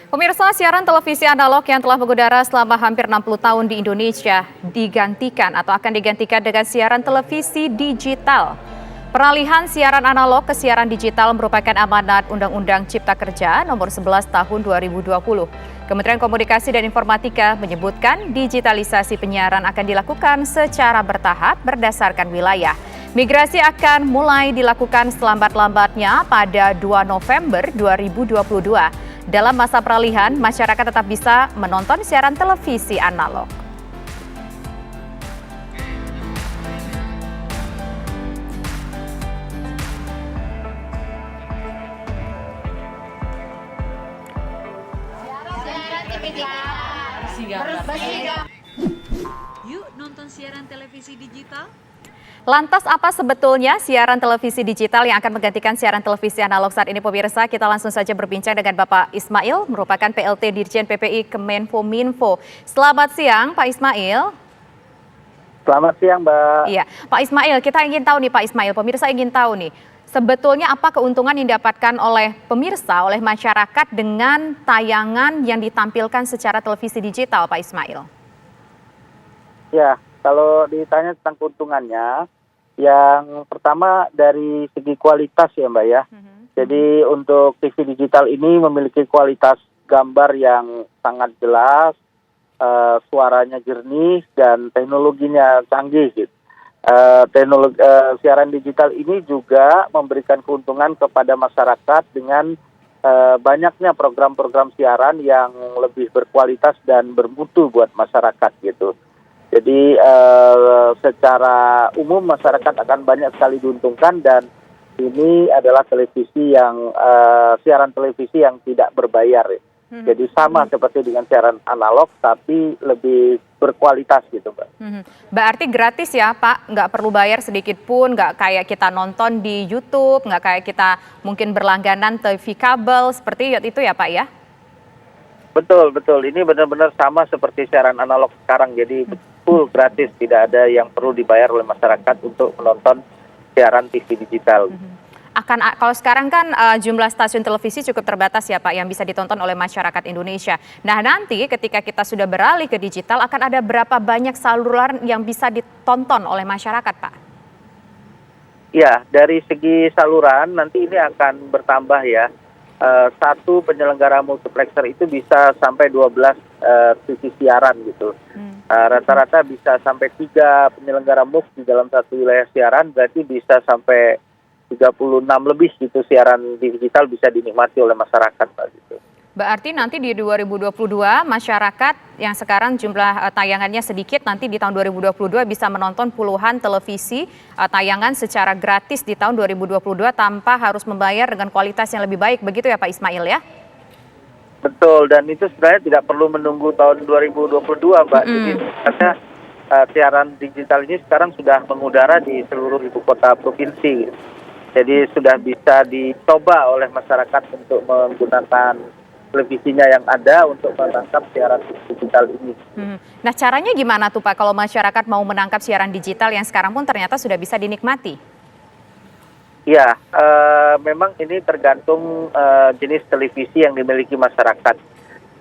Pemirsa, siaran televisi analog yang telah mengudara selama hampir 60 tahun di Indonesia digantikan atau akan digantikan dengan siaran televisi digital. Peralihan siaran analog ke siaran digital merupakan amanat Undang-Undang Cipta Kerja Nomor 11 Tahun 2020. Kementerian Komunikasi dan Informatika menyebutkan digitalisasi penyiaran akan dilakukan secara bertahap berdasarkan wilayah. Migrasi akan mulai dilakukan selambat-lambatnya pada 2 November 2022. Dalam masa peralihan, masyarakat tetap bisa menonton siaran televisi analog. Yuk nonton siaran televisi digital. Lantas apa sebetulnya siaran televisi digital yang akan menggantikan siaran televisi analog saat ini, pemirsa? Kita langsung saja berbincang dengan Bapak Ismail, merupakan PLT Dirjen PPI Kemenkominfo. Selamat siang, Pak Ismail. Selamat siang, Mbak. Iya, Pak Ismail, kita ingin tahu nih, Pak Ismail, pemirsa ingin tahu nih, sebetulnya apa keuntungan yang didapatkan oleh pemirsa, oleh masyarakat dengan tayangan yang ditampilkan secara televisi digital, Pak Ismail? Ya, kalau ditanya tentang keuntungannya, yang pertama dari segi kualitas ya, Mbak ya. Jadi untuk TV digital ini memiliki kualitas gambar yang sangat jelas, suaranya jernih dan teknologinya canggih gitu. Teknologi siaran digital ini juga memberikan keuntungan kepada masyarakat dengan banyaknya program-program siaran yang lebih berkualitas dan bermutu buat masyarakat gitu. Jadi secara umum masyarakat akan banyak sekali diuntungkan, dan ini adalah televisi yang siaran televisi yang tidak berbayar. Jadi sama seperti dengan siaran analog tapi lebih berkualitas gitu, Mbak. Berarti gratis ya, Pak? Nggak perlu bayar sedikit pun, nggak kayak kita nonton di YouTube, nggak kayak kita mungkin berlangganan TV kabel, seperti itu ya, Pak ya? Betul. Ini benar-benar sama seperti siaran analog sekarang. Jadi full gratis, tidak ada yang perlu dibayar oleh masyarakat untuk menonton siaran TV digital. Kalau sekarang kan jumlah stasiun televisi cukup terbatas ya, Pak, yang bisa ditonton oleh masyarakat Indonesia. Nah, nanti ketika kita sudah beralih ke digital, akan ada berapa banyak saluran yang bisa ditonton oleh masyarakat, Pak? Ya, dari segi saluran nanti ini akan bertambah ya. Satu penyelenggara multiplexer itu bisa sampai 12 TV siaran gitu. Rata-rata bisa sampai 3 penyelenggara MUX di dalam satu wilayah siaran, berarti bisa sampai 36 lebih gitu siaran digital bisa dinikmati oleh masyarakat, Pak gitu. Berarti nanti di 2022 masyarakat yang sekarang jumlah tayangannya sedikit, nanti di tahun 2022 bisa menonton puluhan televisi tayangan secara gratis di tahun 2022 tanpa harus membayar dengan kualitas yang lebih baik. Begitu ya, Pak Ismail ya? Betul, dan itu sebenarnya tidak perlu menunggu tahun 2022, Mbak. Jadi sebenarnya siaran digital ini sekarang sudah mengudara di seluruh ibu kota provinsi. Jadi sudah bisa dicoba oleh masyarakat untuk menggunakan televisinya yang ada untuk menangkap siaran digital ini. Nah, caranya gimana tuh, Pak, kalau masyarakat mau menangkap siaran digital yang sekarang pun ternyata sudah bisa dinikmati? Ya, memang ini tergantung jenis televisi yang dimiliki masyarakat.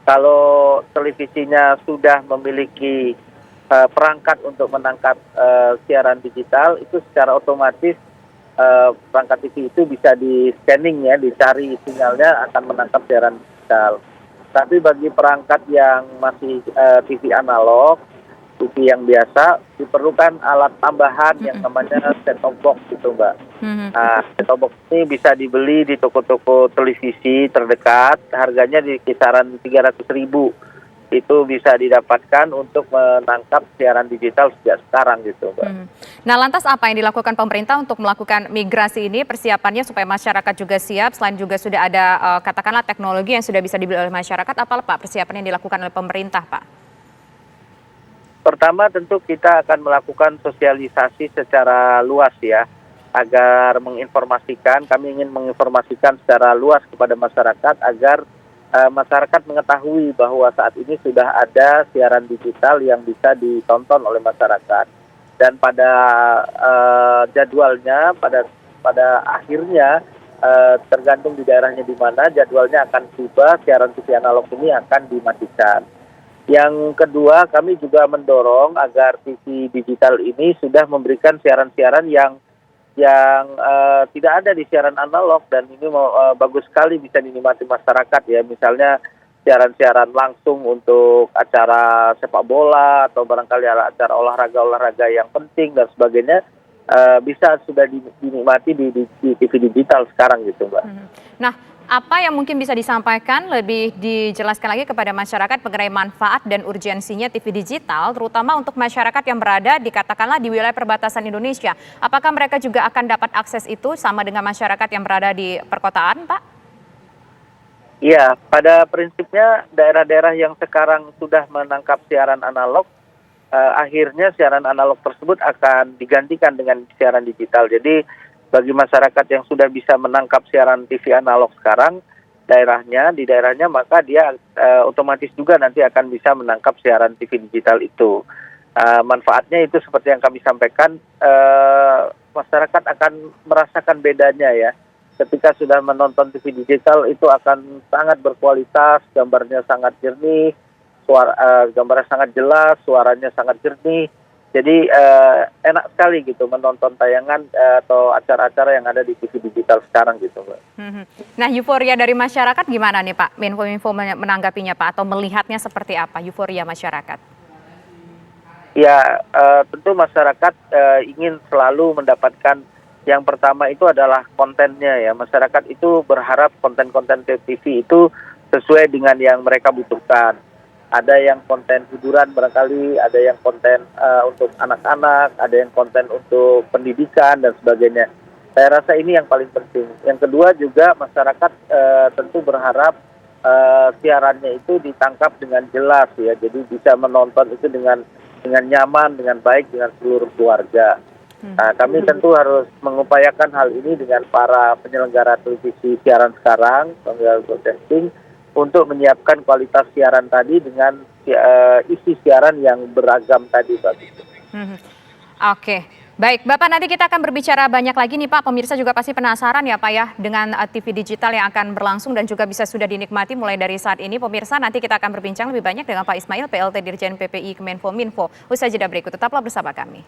Kalau televisinya sudah memiliki perangkat untuk menangkap siaran digital, itu secara otomatis perangkat TV itu bisa di-scanning ya, dicari sinyalnya akan menangkap siaran digital. Tapi bagi perangkat yang masih TV analog, TV yang biasa, diperlukan alat tambahan yang namanya set-top box gitu, Mbak. Set-top box ini bisa dibeli di toko-toko televisi terdekat, harganya di kisaran 300.000. Itu bisa didapatkan untuk menangkap siaran digital sejak sekarang gitu, Mbak. Nah, lantas apa yang dilakukan pemerintah untuk melakukan migrasi ini, persiapannya supaya masyarakat juga siap, selain juga sudah ada katakanlah teknologi yang sudah bisa dibeli oleh masyarakat, apa Pak persiapan yang dilakukan oleh pemerintah, Pak? Pertama tentu kita akan melakukan sosialisasi secara luas ya, agar kami ingin menginformasikan secara luas kepada masyarakat agar masyarakat mengetahui bahwa saat ini sudah ada siaran digital yang bisa ditonton oleh masyarakat, dan pada jadwalnya pada akhirnya tergantung di daerahnya di mana, jadwalnya akan tiba, siaran TV analog ini akan dimatikan. Yang kedua, kami juga mendorong agar TV digital ini sudah memberikan siaran-siaran yang tidak ada di siaran analog, dan ini bagus sekali bisa dinikmati masyarakat ya. Misalnya siaran-siaran langsung untuk acara sepak bola atau barangkali acara olahraga yang penting dan sebagainya, bisa sudah dinikmati di TV digital sekarang gitu, Mbak. Nah, apa yang mungkin bisa disampaikan lebih dijelaskan lagi kepada masyarakat mengenai manfaat dan urgensinya TV digital, terutama untuk masyarakat yang berada katakanlah di wilayah perbatasan Indonesia. Apakah mereka juga akan dapat akses itu sama dengan masyarakat yang berada di perkotaan, Pak? Iya, pada prinsipnya daerah-daerah yang sekarang sudah menangkap siaran analog, akhirnya siaran analog tersebut akan digantikan dengan siaran digital. Jadi bagi masyarakat yang sudah bisa menangkap siaran TV analog sekarang, di daerahnya maka dia otomatis juga nanti akan bisa menangkap siaran TV digital itu. Manfaatnya itu seperti yang kami sampaikan, masyarakat akan merasakan bedanya ya. Ketika sudah menonton TV digital itu akan sangat berkualitas, gambarnya sangat jernih, gambarnya sangat jelas, suaranya sangat jernih. Jadi enak sekali gitu menonton tayangan atau acara-acara yang ada di TV digital sekarang gitu, Mbak. Nah, euforia dari masyarakat gimana nih Pak? Menkominfo menanggapinya Pak, atau melihatnya seperti apa euforia masyarakat? Ya, tentu masyarakat ingin selalu mendapatkan, yang pertama itu adalah kontennya ya. Masyarakat itu berharap konten-konten TV itu sesuai dengan yang mereka butuhkan. Ada yang konten hiburan barangkali, ada yang konten untuk anak-anak, ada yang konten untuk pendidikan dan sebagainya. Saya rasa ini yang paling penting. Yang kedua juga masyarakat tentu berharap siarannya itu ditangkap dengan jelas ya. Jadi bisa menonton itu dengan nyaman, dengan baik, dengan seluruh keluarga. Kami tentu harus mengupayakan hal ini dengan para penyelenggara televisi siaran sekarang, penyelenggara broadcasting, untuk menyiapkan kualitas siaran tadi dengan isi siaran yang beragam tadi, Pak. Oke, baik Bapak, nanti kita akan berbicara banyak lagi nih Pak. Pemirsa juga pasti penasaran ya Pak ya dengan TV digital yang akan berlangsung dan juga bisa sudah dinikmati mulai dari saat ini. Pemirsa, nanti kita akan berbincang lebih banyak dengan Pak Ismail, PLT Dirjen PPI Kemenkominfo. Usai jeda berikut, tetaplah bersama kami.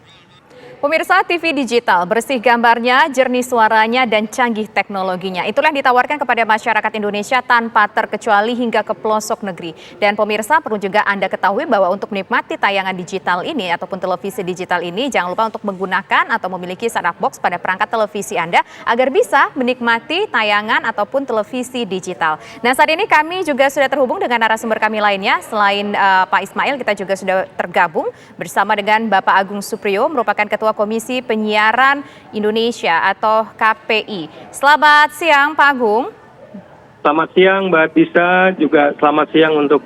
Pemirsa, TV digital, bersih gambarnya, jernih suaranya, dan canggih teknologinya. Itulah yang ditawarkan kepada masyarakat Indonesia tanpa terkecuali hingga ke pelosok negeri. Dan pemirsa, perlu juga Anda ketahui bahwa untuk menikmati tayangan digital ini ataupun televisi digital ini, jangan lupa untuk menggunakan atau memiliki set-top box pada perangkat televisi Anda agar bisa menikmati tayangan ataupun televisi digital. Nah, saat ini kami juga sudah terhubung dengan narasumber kami lainnya. Selain Pak Ismail, kita juga sudah tergabung bersama dengan Bapak Agung Supriyo, merupakan Ketua Komisi Penyiaran Indonesia atau KPI. Selamat siang Pak Agung. Selamat siang Mbak Tisa, juga selamat siang untuk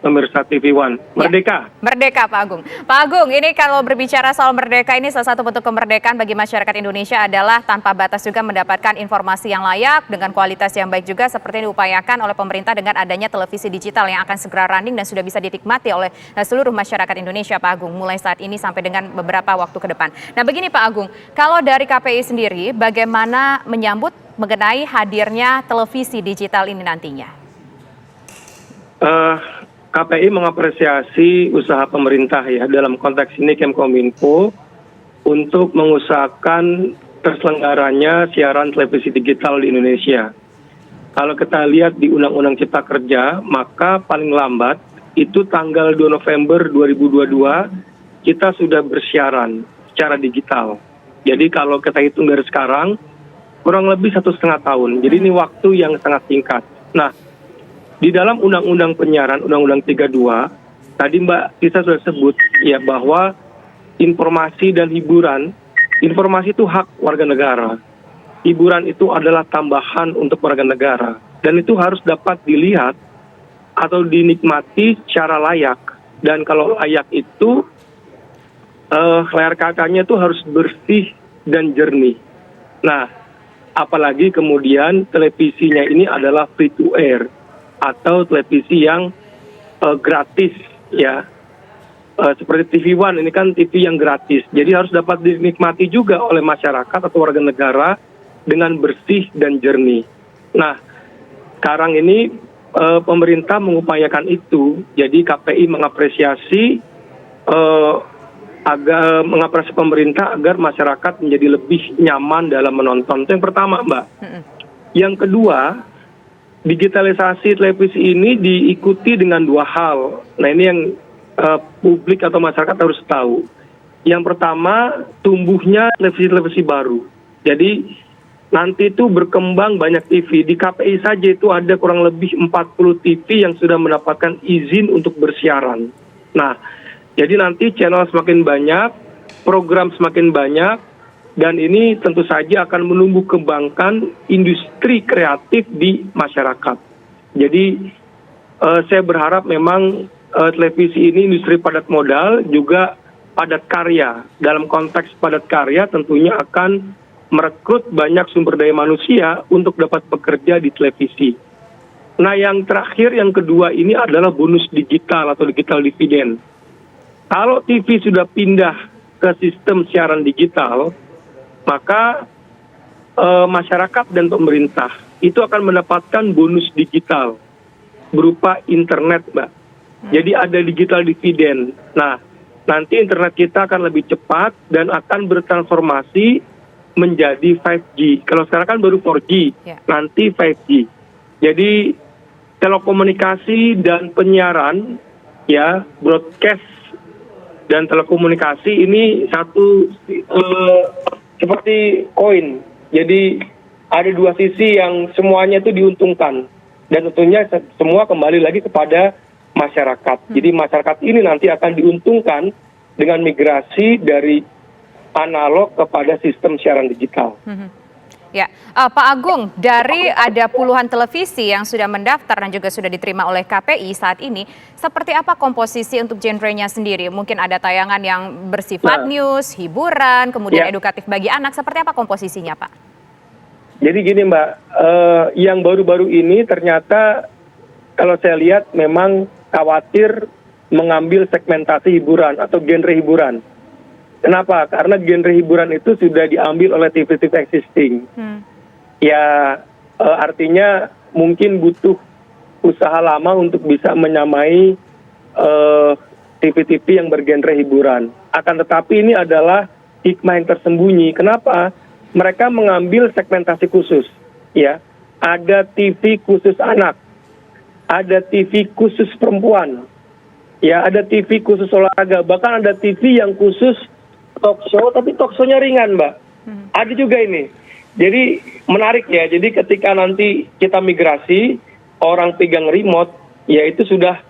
pemirsa TV One. Merdeka. Ya, merdeka Pak Agung. Pak Agung, ini kalau berbicara soal merdeka, ini salah satu bentuk kemerdekaan bagi masyarakat Indonesia adalah tanpa batas juga mendapatkan informasi yang layak dengan kualitas yang baik juga seperti yang diupayakan oleh pemerintah dengan adanya televisi digital yang akan segera running dan sudah bisa dinikmati oleh seluruh masyarakat Indonesia Pak Agung mulai saat ini sampai dengan beberapa waktu ke depan. Nah begini Pak Agung, kalau dari KPI sendiri bagaimana menyambut mengenai hadirnya televisi digital ini nantinya? KPI mengapresiasi usaha pemerintah ya dalam konteks ini Kemenkominfo untuk mengusahakan terselenggaranya siaran televisi digital di Indonesia. Kalau kita lihat di Undang-Undang Cipta Kerja, maka paling lambat itu tanggal 2 November 2022 kita sudah bersiaran secara digital. Jadi kalau kita hitung dari sekarang kurang lebih 1,5 tahun. Jadi ini waktu yang sangat singkat. Nah, di dalam Undang-Undang Penyiaran, Undang-Undang 32, tadi Mbak Tisa sudah sebut ya bahwa informasi dan hiburan, informasi itu hak warga negara. Hiburan itu adalah tambahan untuk warga negara. Dan itu harus dapat dilihat atau dinikmati secara layak. Dan kalau layak itu, layar kakaknya itu harus bersih dan jernih. Nah, apalagi kemudian televisinya ini adalah free to air atau televisi yang gratis ya, seperti TV One ini kan TV yang gratis, jadi harus dapat dinikmati juga oleh masyarakat atau warga negara dengan bersih dan jernih. Nah, sekarang ini pemerintah mengupayakan itu, jadi KPI mengapresiasi mengapresiasi pemerintah agar masyarakat menjadi lebih nyaman dalam menonton. Itu yang pertama, Mbak. Yang kedua, digitalisasi televisi ini diikuti dengan dua hal. Nah, ini yang publik atau masyarakat harus tahu. Yang pertama, tumbuhnya televisi-televisi baru. Jadi nanti itu berkembang banyak TV. Di KPI saja itu ada kurang lebih 40 TV yang sudah mendapatkan izin untuk bersiaran. Nah, jadi nanti channel semakin banyak, program semakin banyak, dan ini tentu saja akan menumbuh kembangkan industri kreatif di masyarakat. Jadi saya berharap memang televisi ini industri padat modal, juga padat karya. Dalam konteks padat karya tentunya akan merekrut banyak sumber daya manusia untuk dapat bekerja di televisi. Nah, yang terakhir, yang kedua ini adalah bonus digital atau digital dividend. Kalau TV sudah pindah ke sistem siaran digital, maka masyarakat dan pemerintah itu akan mendapatkan bonus digital berupa internet, Mbak. Jadi ada digital dividen. Nah, nanti internet kita akan lebih cepat dan akan bertransformasi menjadi 5G. Kalau sekarang kan baru 4G, nanti 5G. Jadi telekomunikasi dan penyiaran, ya, broadcast dan telekomunikasi ini satu seperti koin. Jadi ada dua sisi yang semuanya itu diuntungkan. Dan tentunya semua kembali lagi kepada masyarakat. Jadi masyarakat ini nanti akan diuntungkan dengan migrasi dari analog kepada sistem siaran digital. Ya, Pak Agung, dari ada puluhan televisi yang sudah mendaftar dan juga sudah diterima oleh KPI saat ini, seperti apa komposisi untuk genrenya sendiri? Mungkin ada tayangan yang bersifat news, hiburan, kemudian edukatif bagi anak, seperti apa komposisinya, Pak? Jadi gini, Mbak, yang baru-baru ini ternyata kalau saya lihat memang khawatir mengambil segmentasi hiburan atau genre hiburan. Kenapa? Karena genre hiburan itu sudah diambil oleh TV-TV existing. Ya, artinya mungkin butuh usaha lama untuk bisa menyamai TV-TV yang bergenre hiburan. Akan tetapi ini adalah hikmah yang tersembunyi. Kenapa? Mereka mengambil segmentasi khusus. Ya, ada TV khusus anak, ada TV khusus perempuan, ya, ada TV khusus olahraga, bahkan ada TV yang khusus talk show, tapi talk show-nya ringan, Mbak. Ada juga ini. Jadi menarik ya, jadi ketika nanti kita migrasi, orang pegang remote, ya itu sudah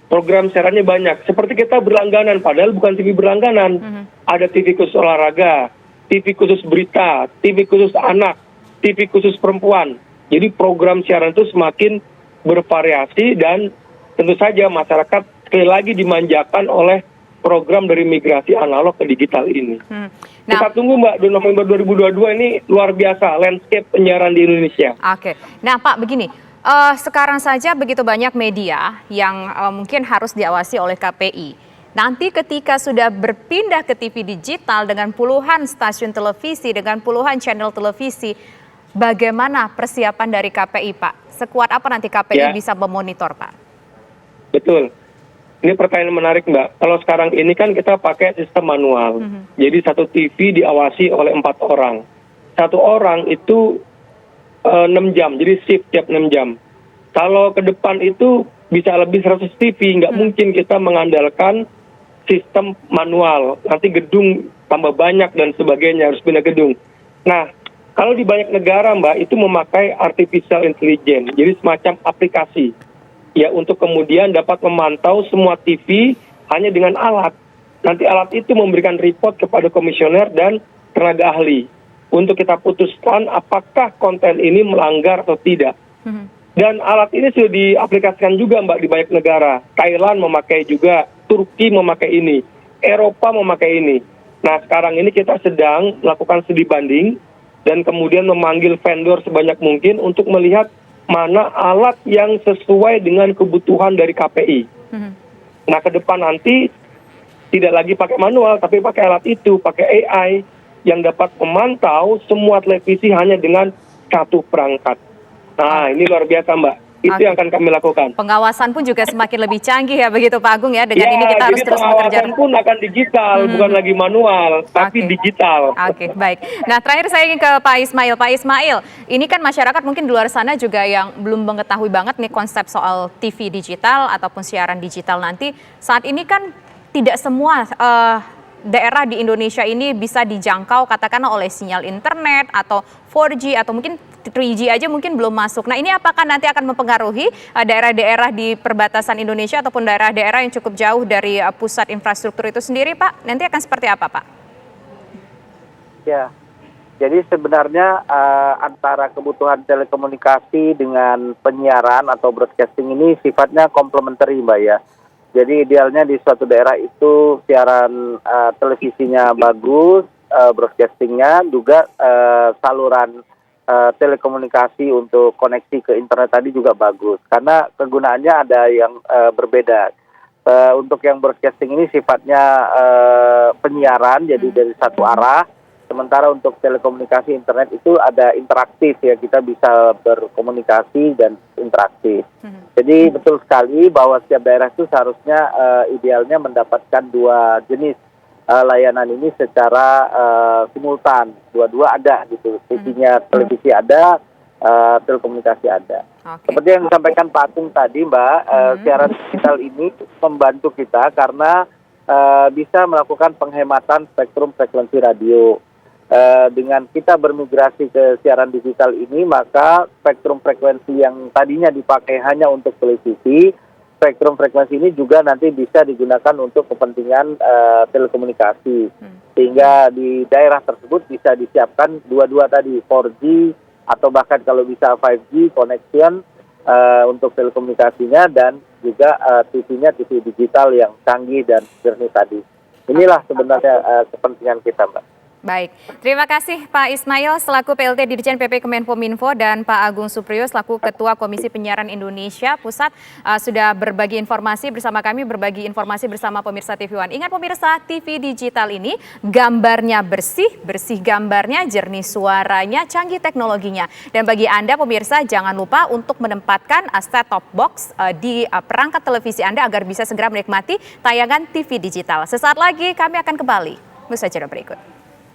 program siarannya banyak. Seperti kita berlangganan, padahal bukan TV berlangganan. Ada TV khusus olahraga, TV khusus berita, TV khusus anak, TV khusus perempuan. Jadi program siaran itu semakin bervariasi dan tentu saja masyarakat sekali lagi dimanjakan oleh program dari migrasi analog ke digital ini. Kita tunggu, Mbak, di November 2022 ini luar biasa landscape penyiaran di Indonesia. Oke, nah Pak begini, sekarang saja begitu banyak media yang mungkin harus diawasi oleh KPI. Nanti ketika sudah berpindah ke TV digital dengan puluhan stasiun televisi, dengan puluhan channel televisi, bagaimana persiapan dari KPI, Pak? Sekuat apa nanti KPI bisa memonitor, Pak? Betul. Ini pertanyaan menarik, Mbak. Kalau sekarang ini kan kita pakai sistem manual. Jadi satu TV diawasi oleh 4 orang. Satu orang itu 6 jam, jadi shift tiap 6 jam. Kalau ke depan itu bisa lebih 100 TV, nggak mungkin kita mengandalkan sistem manual. Nanti gedung tambah banyak dan sebagainya, harus pindah gedung. Nah, kalau di banyak negara, Mbak, itu memakai artificial intelligence, jadi semacam aplikasi. Ya, untuk kemudian dapat memantau semua TV hanya dengan alat. Nanti alat itu memberikan report kepada komisioner dan tenaga ahli untuk kita putuskan apakah konten ini melanggar atau tidak. Dan alat ini sudah diaplikasikan juga, Mbak, di banyak negara. Thailand memakai juga, Turki memakai ini, Eropa memakai ini. Nah, sekarang ini kita sedang melakukan studi banding dan kemudian memanggil vendor sebanyak mungkin untuk melihat mana alat yang sesuai dengan kebutuhan dari KPI. Nah, ke depan nanti tidak lagi pakai manual, tapi pakai alat itu, pakai AI. yang dapat memantau semua televisi hanya dengan satu perangkat. Nah, ini luar biasa, Mbak. Itu yang akan kami lakukan. Pengawasan pun juga semakin lebih canggih ya begitu Pak Agung ya. Dengan ini kita harus jadi terus bekerja. pengawasan pun akan digital, bukan lagi manual, tapi digital. Oke, baik. Nah, terakhir saya ingin ke Pak Ismail. Pak Ismail, ini kan masyarakat mungkin di luar sana juga yang belum mengetahui banget nih konsep soal TV digital ataupun siaran digital nanti. Saat ini kan tidak semua daerah di Indonesia ini bisa dijangkau katakanlah oleh sinyal internet atau 4G atau mungkin 3G aja mungkin belum masuk. Nah, ini apakah nanti akan mempengaruhi daerah-daerah di perbatasan Indonesia ataupun daerah-daerah yang cukup jauh dari pusat infrastruktur itu sendiri, Pak? Nanti akan seperti apa, Pak? Ya, jadi sebenarnya antara kebutuhan telekomunikasi dengan penyiaran atau broadcasting ini sifatnya komplementer, Mbak ya. Jadi idealnya di suatu daerah itu siaran televisinya bagus, broadcastingnya juga saluran telekomunikasi untuk koneksi ke internet tadi juga bagus. Karena kegunaannya ada yang berbeda. Untuk yang broadcasting ini sifatnya penyiaran, jadi dari satu arah. Sementara untuk telekomunikasi internet itu ada interaktif ya, kita bisa berkomunikasi dan interaktif. Jadi betul sekali bahwa setiap daerah itu seharusnya idealnya mendapatkan dua jenis layanan ini secara simultan. Dua-dua ada gitu, televisi ada, telekomunikasi ada. Seperti yang disampaikan Pak Agung tadi, Mbak, siaran digital ini membantu kita karena bisa melakukan penghematan spektrum frekuensi radio. Dengan kita bermigrasi ke siaran digital ini, maka spektrum frekuensi yang tadinya dipakai hanya untuk televisi, spektrum frekuensi ini juga nanti bisa digunakan untuk kepentingan telekomunikasi. Sehingga di daerah tersebut bisa disiapkan dua-dua tadi, 4G atau bahkan kalau bisa 5G connection untuk telekomunikasinya, dan juga TV-nya TV digital yang canggih dan jernih tadi. Inilah sebenarnya kepentingan kita, Mbak. Baik, terima kasih Pak Ismail selaku PLT Dirjen PP Kemenkominfo dan Pak Agung Supriyo selaku Ketua Komisi Penyiaran Indonesia Pusat sudah berbagi informasi bersama kami, berbagi informasi bersama pemirsa TV One. Ingat pemirsa, TV digital ini gambarnya bersih, bersih gambarnya, jernih suaranya, canggih teknologinya. Dan bagi Anda pemirsa, jangan lupa untuk menempatkan set-top box di perangkat televisi Anda agar bisa segera menikmati tayangan TV digital. Sesaat lagi kami akan kembali. Usai jeda berikut.